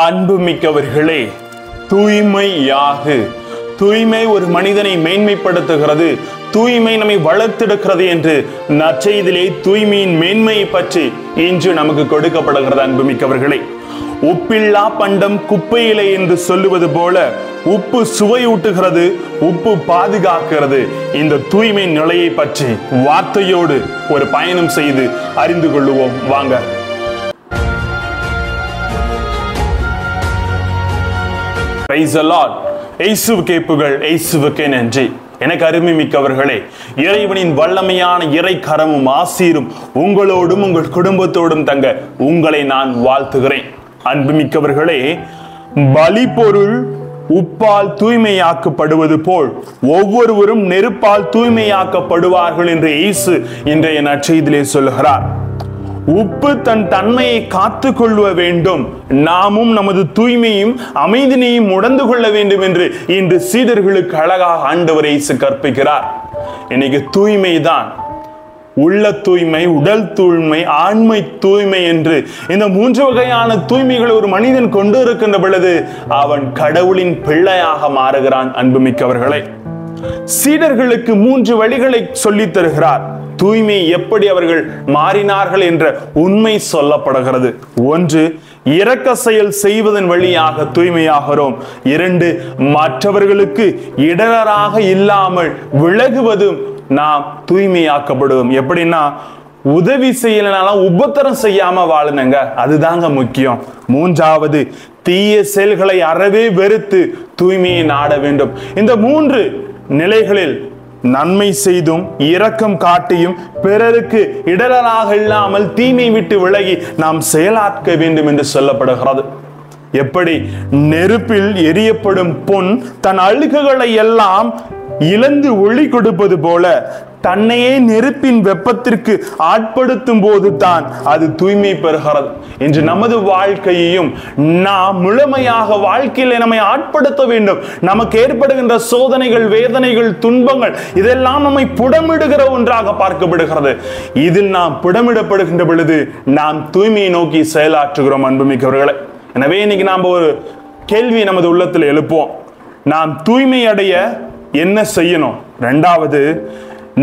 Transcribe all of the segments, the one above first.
அன்புமிக்கவர்களே, தூய்மையாகு. தூய்மை ஒரு மனிதனை மேன்மைப்படுத்துகிறது, தூய்மை நம்மை வளர்த்தெடுக்கிறது என்று நற்செய்தியிலே தூய்மையின் மேன்மையை பற்றி இன்று நமக்கு கொடுக்கப்படுகிறது. அன்புமிக்கவர்களே, உப்பில்லா பண்டம் குப்பையிலே என்று சொல்லுவது போல உப்பு சுவையூட்டுகிறது, உப்பு பாதுகாக்கிறது. இந்த தூய்மை நிலையை பற்றி வார்த்தையோடு ஒரு பயணம் செய்து அறிந்து கொள்ளுவோம். வாங்க. Praise the Lord. இயேசுவுக்கே புகழ், இயேசுவுக்கே நன்றி. எனக்கு அருமை மிக்கவர்களே, இறைவனின் வல்லமையான இறை கரமும் ஆசீரும் உங்களோடும் உங்கள் குடும்பத்தோடும் தங்க உங்களை நான் வாழ்த்துகிறேன். அன்புமிக்கவர்களே, பலி பொருள் உப்பால் தூய்மையாக்கப்படுவது போல் ஒவ்வொருவரும் நெருப்பால் தூய்மையாக்கப்படுவார்கள் என்று இயேசு இன்றைய நற்செய்தியிலே சொல்லுகிறார். உப்பு தன் தன்மையை காத்து கொள்ள வேண்டும், நாமும் நமது தூய்மையும் அமைதியையும் உணர்ந்து கொள்ள வேண்டும் என்று இன்று சீடர்களுக்கு அழகாக ஆண்டவர் இயேசு கற்பிக்கிறார். இன்னைக்கு தூய்மை தான் உள்ள தூய்மை, உடல் தூய்மை, ஆன்மை தூய்மை என்று இந்த 3 வகையான தூய்மைகளை ஒரு மனிதன் கொண்டு இருக்கின்ற பொழுது அவன் கடவுளின் பிள்ளையாக மாறுகிறான். அன்புமிக்கவர்களே, சீடர்களுக்கு 3 வழிகளை சொல்லித் தருகிறார். தூய்மை எப்படி அவர்கள் மாறினார்கள் என்ற உண்மை சொல்லப்படுகிறது. 1, இரக்க செயல் செய்வதன் வழியாக தூய்மையாகிறோம். 2, மற்றவர்களுக்கு இடராக இல்லாமல் விலகுவதும் நாம் தூய்மையாக்கப்படுவோம். எப்படின்னா, உதவி செய்யலனாலும் உபத்திரம் செய்யாம வாழணுங்க, அதுதாங்க முக்கியம். 3வது, தீய செயல்களை அறவே வெறுத்து தூய்மையை நாட வேண்டும். இந்த 3 நிலைகளில் நன்மை செய்தும் இரக்கம் காட்டியும் பிறருக்கு இடராக இல்லாமல் தீமை விட்டு விலகி நாம் செயலாற்ற வேண்டும் என்று சொல்லப்படுகிறது. எப்படி நெருப்பில் எரியப்படும் பொன் தன் அழுக்குகளை எல்லாம் இழந்து ஒளி கொடுப்பது போல தன்னையே நெருப்பின் வெப்பத்திற்கு ஆட்படுத்தும் போது தான் அது தூய்மை பெறுகிறது. என்று நமது வாழ்க்கையையும் நாம் முழுமையாக வாழ்க்கையில் நம்மை ஆட்படுத்த வேண்டும். நமக்கு ஏற்படுகின்ற சோதனைகள், வேதனைகள், துன்பங்கள் இதெல்லாம் நம்மை புடமிடுகிற ஒன்றாக பார்க்கப்படுகிறது. இதில் நாம் புடமிடப்படுகின்ற பொழுது நாம் தூய்மையை நோக்கி செயலாற்றுகிறோம். அன்புமிக்கவர்களே, எனவே இன்னைக்கு நாம் ஒரு கேள்வி நமது உள்ளத்தில் எழுப்புவோம். நாம் தூய்மை அடைய என்ன செய்யணும்? 2வது,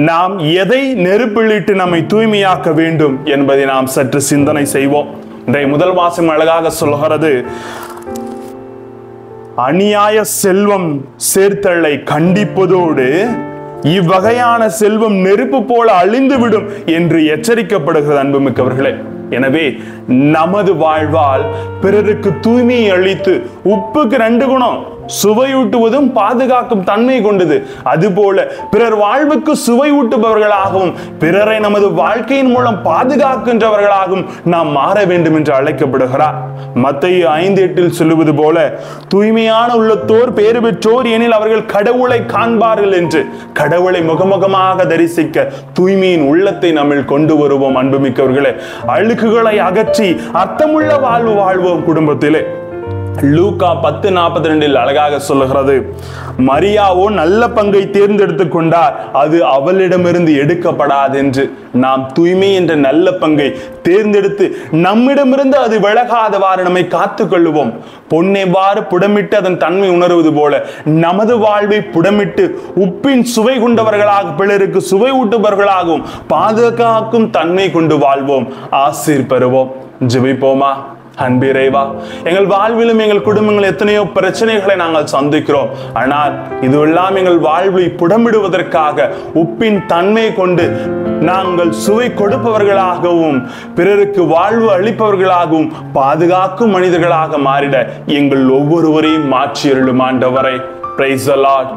நாம் எதை நெருப்பிலிட்டு நம்மை தூய்மையாக்க வேண்டும் என்பதை நாம் சற்று சிந்தனை செய்வோம். இன்றைய முதல் வாசகம் அழகாக சொல்கிறது, அநியாய செல்வம் சேர்த்தலை கண்டிப்பதோடு இவ்வகையான செல்வம் நெருப்பு போல அழிந்துவிடும் என்று எச்சரிக்கப்படுகிறது. அன்புமிக்கவர்களே, எனவே நமது வாழ்வால் பிறருக்கு தூய்மையை அளித்து, உப்புக்கு 2 குணம், சுவையூட்டுவதும் பாதுகாக்கும் தன்மை கொண்டது. அதுபோல பிறர் வாழ்வுக்கு சுவையூட்டுபவர்களாகவும் பிறரை நமது வாழ்க்கையின் மூலம் பாதுகாக்கின்றவர்களாகவும் நாம் மாற வேண்டும் என்று அழைக்கப்படுகிறார். மத்தேயு 5:8 சொல்லுவது போல, தூய்மையான உள்ளத்தோர் பேறு பெற்றோர், எனில் அவர்கள் கடவுளை காண்பார்கள் என்று. கடவுளை முகமுகமாக தரிசிக்க தூய்மையின் உள்ளத்தை நம்மில் கொண்டு வருவோம். அன்புமிக்கவர்களே, அழுக்குகளை அகற்றி அர்த்தமுள்ள வாழ்வு வாழ்வோம் குடும்பத்திலே. லூக்கா 10:42 அழகாக சொல்லுகிறது, மரியாவோ நல்ல பங்கை தேர்ந்தெடுத்துக் கொண்டார், அது அவளிடமிருந்து எடுக்கப்படாது என்று. நாம் தூய்மை என்ற நல்ல பங்கை தேர்ந்தெடுத்து நம்மிடமிருந்து அது விலகாதவாறு நம்மை காத்துக் கொள்ளுவோம். பொன்னெவ்வாறு புடமிட்டு அதன் தன்மை உணர்வது போல நமது வாழ்வை புடமிட்டு உப்பின் சுவை கொண்டவர்களாக பிறருக்கு சுவை ஊட்டுபவர்களாகவும் பாதுகாக்கும் தன்மை கொண்டு வாழ்வோம். ஆசீர் பெறுவோம். ஜெபிப்போமா? அன்பிறைவா, எங்கள் வாழ்விலும் எங்கள் குடும்பங்கள் எத்தனையோ பிரச்சனைகளை நாங்கள் சந்திக்கிறோம். ஆனால் இதுவெல்லாம் எங்கள் வாழ்வை புடமிடுவதற்காக உப்பின் தன்மை கொண்டு நாங்கள் சுவை கொடுப்பவர்களாகவும் பிறருக்கு வாழ்வு அளிப்பவர்களாகவும் பாதுகாக்கும் மனிதர்களாக மாறிட எங்கள் ஒவ்வொருவரையும் மாற்றி அருளும் ஆண்டவரே. Praise the Lord.